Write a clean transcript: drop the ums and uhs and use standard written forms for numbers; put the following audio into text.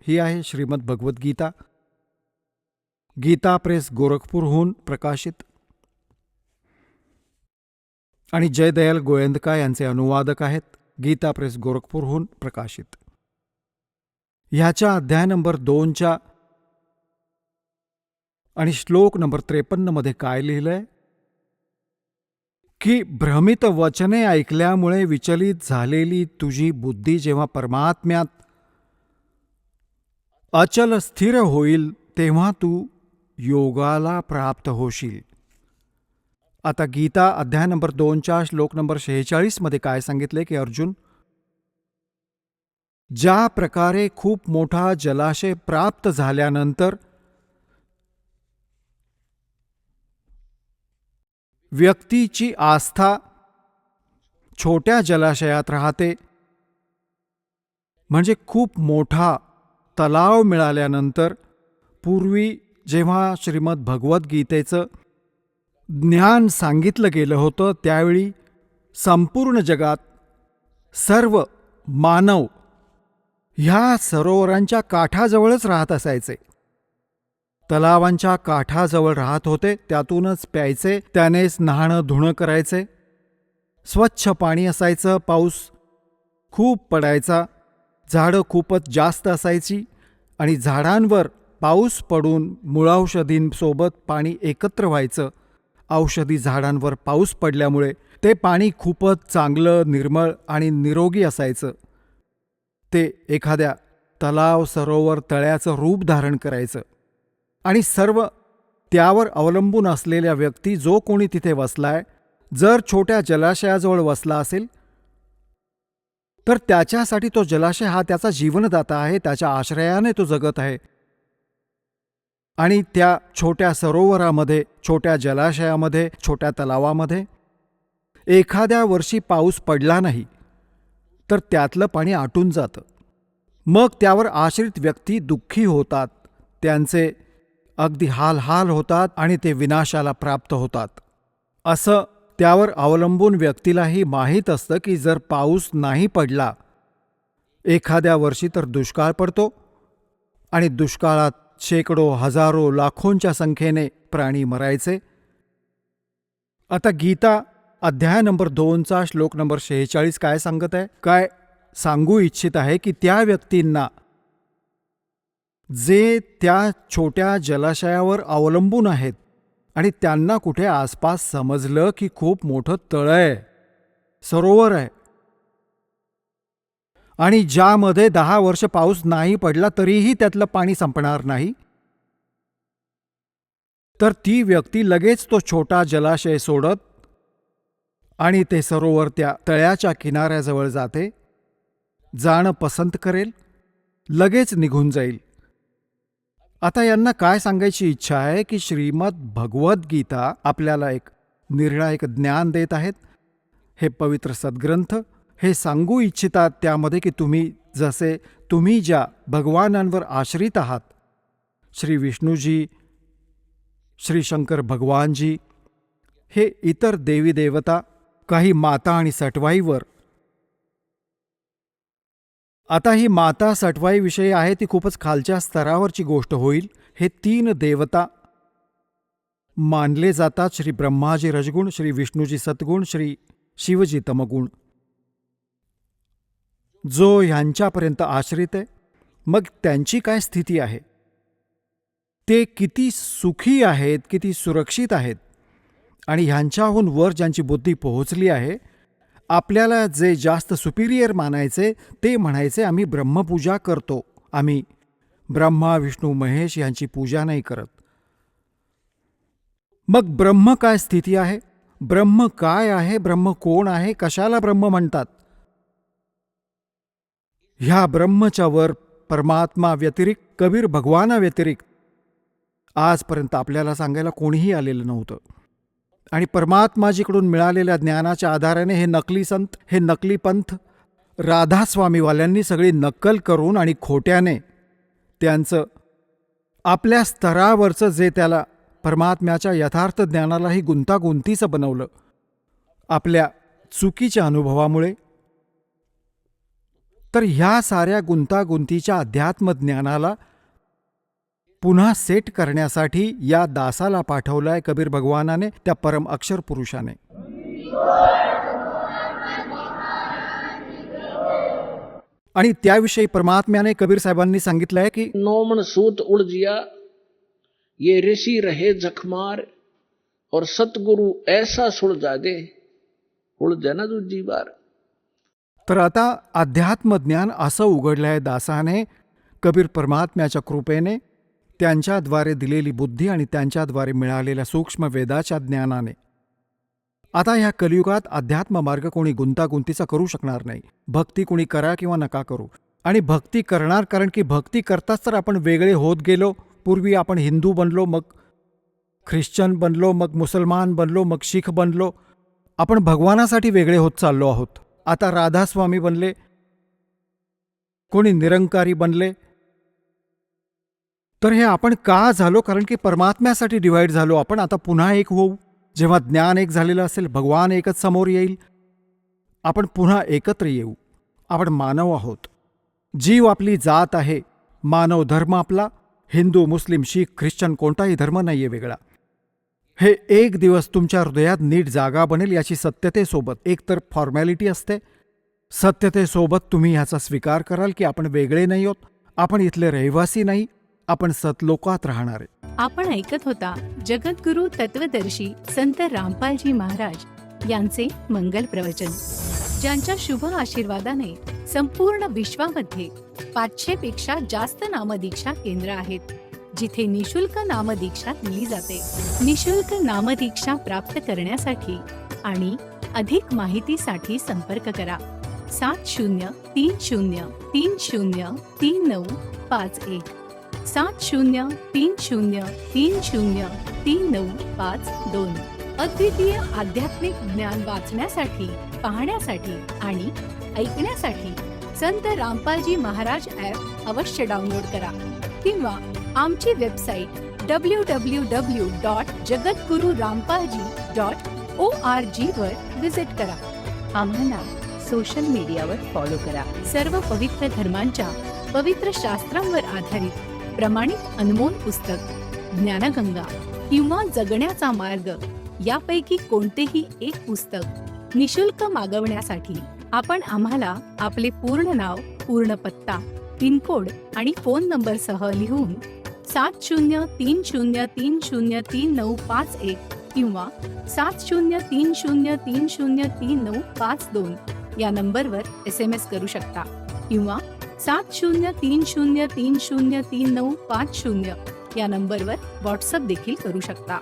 ही आहे श्रीमद भगवद्गीता, गीता प्रेस गोरखपूरहून प्रकाशित आणि जयदयाल गोयंदका यांचे अनुवादक आहेत, गीता प्रेस गोरखपूरहून प्रकाशित. ह्याच्या अध्याय नंबर 2च्या आणि श्लोक नंबर 53 मध्ये काय लिहिलंय की भ्रमित वचने ऐकल्यामुळे विचलित झालेली तुझी बुद्धी जेव्हा परमात्म्यात अचल स्थिर होईल तेव्हा तू योगाला प्राप्त होशील. आता गीता अध्याय नंबर 2च्या श्लोक नंबर 46 मध्ये काय सांगितले की अर्जुन, ज्या प्रकारे खूप मोठा जलाशय प्राप्त झाल्यानंतर व्यक्तीची आस्था छोट्या जलाशयात राहते, म्हणजे खूप मोठा तलाव मिळाल्यानंतर पूर्वी जेव्हा श्रीमद भगवद्गीतेचं ज्ञान सांगितलं गेलं होतं त्यावेळी संपूर्ण जगात सर्व मानव ह्या सरोवरांच्या काठाजवळच राहत असायचे, तलावांच्या काठाजवळ राहत होते, त्यातूनच प्यायचे, त्यानेच न्हाणं धुणं करायचे. स्वच्छ पाणी असायचं, पाऊस खूप पडायचा, झाडं खूपच जास्त असायची आणि झाडांवर पाऊस पडून मुळौषधींसोबत पाणी एकत्र व्हायचं. औषधी झाडांवर पाऊस पडल्यामुळे ते पाणी खूपच चांगलं, निर्मळ आणि निरोगी असायचं. ते एखाद्या तलाव सरोवर तळ्याचं रूप धारण करायचं आणि सर्व त्यावर अवलंबून असलेल्या व्यक्ती जो कोणी तिथे वसलाय, जर छोट्या जलाशयाजवळ वसला असेल तर त्याच्यासाठी तो जलाशय हा त्याचा जीवनदाता आहे, त्याच्या आश्रयाने तो जगत आहे. आणि त्या छोट्या सरोवरामध्ये, छोट्या जलाशयामध्ये, छोट्या तलावामध्ये एखाद्या वर्षी पाऊस पडला नाही तर त्यातलं पाणी आटून जातं. मग त्यावर आश्रित व्यक्ती दुःखी होतात, त्यांचे अगदी हाल होतात आणि ते विनाशाला प्राप्त होतात. असं त्यावर अवलंबून व्यक्तीलाही माहीत असतं की जर पाऊस नाही पडला एखाद्या वर्षी तर दुष्काळ पडतो आणि दुष्काळात शेकडो, हजारो, लाखोंच्या संख्येने प्राणी मरायचे. आता गीता अध्याय नंबर 2चा श्लोक नंबर 46 काय सांगत आहे, काय सांगू इच्छित आहे की त्या व्यक्तींना जे त्या छोट्या जलाशयावर अवलंबून आहेत आणि त्यांना कुठे आसपास समजलं की खूप मोठं तळं आहे, सरोवर आहे आणि ज्यामध्ये 10 वर्ष पाऊस नाही पडला तरीही त्यातलं पाणी संपणार नाही, तर ती व्यक्ती लगेच तो छोटा जलाशय सोडत आणि ते सरोवर त्या तळ्याच्या किनाऱ्याजवळ जाणं पसंत करेल, लगेच निघून जाईल. आता यांना काय सांगायची इच्छा आहे की श्रीमद भगवद्गीता आपल्याला एक निर्णायक ज्ञान देत आहेत. हे पवित्र सद्ग्रंथ हे सांगू इच्छितात त्यामध्ये की तुम्ही ज्या भगवानांवर आश्रित आहात, श्री विष्णूजी, श्री शंकर भगवानजी, हे इतर देवी देवता, काही माता आणि सटवाईवर. आता ही माता सटवाईविषयी आहे ती खूपच खालच्या स्तरावरची गोष्ट होईल. हे 3 देवता मानले जातात, श्री ब्रह्माजी रजगुण, श्री विष्णूजी सद्गुण, श्री शिवजी तमगुण, जो ह्यांच्यापर्यंत आश्रित आहे. मग त्यांची काय स्थिती आहे, ते किती सुखी आहेत, किती सुरक्षित आहेत आणि ह्यांच्याहून वर ज्यांची बुद्धी पोहोचली आहे, आपल्याला जे जास्त सुपिरियर मानायचे ते म्हणायचे आम्ही ब्रह्मपूजा करतो, आम्ही ब्रह्मा विष्णू महेश यांची पूजा नाही करत. मग ब्रह्म काय स्थिती आहे, ब्रह्म काय आहे, ब्रह्म कोण आहे, कशाला ब्रह्म म्हणतात? ह्या ब्रह्मच्या वर परमात्मा व्यतिरिक्त, कबीर भगवाना व्यतिरिक्त आजपर्यंत आपल्याला सांगायला कोणीही आलेलं नव्हतं. आणि परमात्माजीकडून मिळालेल्या ज्ञानाच्या आधाराने हे नकली संत, हे नकली पंथ, राधास्वामीवाल्यांनी सगळी नक्कल करून आणि खोट्याने त्यांचं आपल्या स्तरावरचं जे त्याला परमात्म्याच्या यथार्थ ज्ञानालाही गुंतागुंतीचं बनवलं आपल्या चुकीच्या अनुभवामुळे. तर ह्या साऱ्या गुंतागुंतीच्या अध्यात्मज्ञानाला पुन्हा सेट करण्यासाठी या दासाला पाठवलाय कबीर भगवानाने, त्या परम अक्षर पुरुषाने. आणि त्याविषयी परमात्म्याने कबीर साहेबांनी सांगितलंय की नौमन सूत उड़ जिया, ये ऋषि रहे जखमार, और सतगुरु ऐसा सुड़ जागे, उड़ जाना दूजी बार. तर आता अध्यात्मज्ञान असं उघडलंय दासाने कबीर परमात्म्याच्या कृपेने, त्यांच्याद्वारे दिलेली बुद्धी आणि त्यांच्याद्वारे मिळालेल्या सूक्ष्म वेदाच्या ज्ञानाने. आता ह्या कलियुगात अध्यात्म मार्ग कोणी गुंतागुंतीचा करू शकणार नाही. भक्ती कोणी करा किंवा नका करू, आणि भक्ती करणार, कारण की भक्ती करताच तर आपण वेगळे होत गेलो. पूर्वी आपण हिंदू बनलो, मग ख्रिश्चन बनलो, मग मुसलमान बनलो, मग शीख बनलो. आपण भगवानासाठी वेगळे होत चाललो आहोत. आता राधास्वामी बनले, कोणी निरंकारी बनले. तर हे आपण का झालो? कारण की परमात्म्यासाठी डिवाईड झालो आपण. आता पुन्हा एक होऊ. जेव्हा ज्ञान एक झालेलं असेल, भगवान एकच समोर येईल, आपण पुन्हा एकत्र येऊ. आपण मानव आहोत. जीव आपली जात आहे. मानव धर्म आपला. हिंदू, मुस्लिम, शीख, ख्रिश्चन कोणताही धर्म नाहीये वेगळा. हे एक दिवस तुमच्या हृदयात नीट जागा बनेल याची सत्यतेसोबत, एकतर फॉर्मॅलिटी असते, सत्यतेसोबत तुम्ही ह्याचा स्वीकार कराल की आपण वेगळे नाही आहोत, आपण इथले रहिवासी नाही, आपण सतलोकात राहणारे. आपण ऐकत होता जगद्गुरु तत्वदर्शी संत रामपालजी महाराज यांचे मंगल प्रवचन, ज्यांच्या शुभ आशीर्वादाने संपूर्ण विश्वामध्ये 500 पेक्षा जास्त नामदीक्षा केंद्र आहेत, जिथे निशुल्क नामदीक्षा दिली जाते. निशुल्क नामदीक्षा प्राप्त करण्यासाठी आणि अधिक माहितीसाठी संपर्क करा 7030303951 7030303952. अद्वितीय आध्यात्मिक ज्ञान वाचण्यासाठी, पाहण्यासाठी आणि ऐकण्यासाठी संत रामपालजी महाराज ॲप अवश्य डाउनलोड करा किंवा आमची वेबसाईट www.jagadgururampalji.org वर विजिट करा. आम्हाला सोशल मीडियावर फॉलो करा. सर्व पवित्र धर्मांच्या पवित्र शास्त्रांवर आधारित प्रमाणित अनमोल पुस्तक ज्ञानगंगा किंवा जगण्याचा मार्ग यापैकी कोणतेही एक पुस्तक निशुल्क मागवण्यासाठी आपण आम्हाला आपले पूर्ण नाव, पूर्ण पत्ता, पिनकोड आणि फोन नंबर सह लिहून 7030303951 किंवा 7030303952 या नंबरवर SMS करू शकता किंवा 7030303950 या नंबरवर व्हॉट्सअप देखील करू शकता.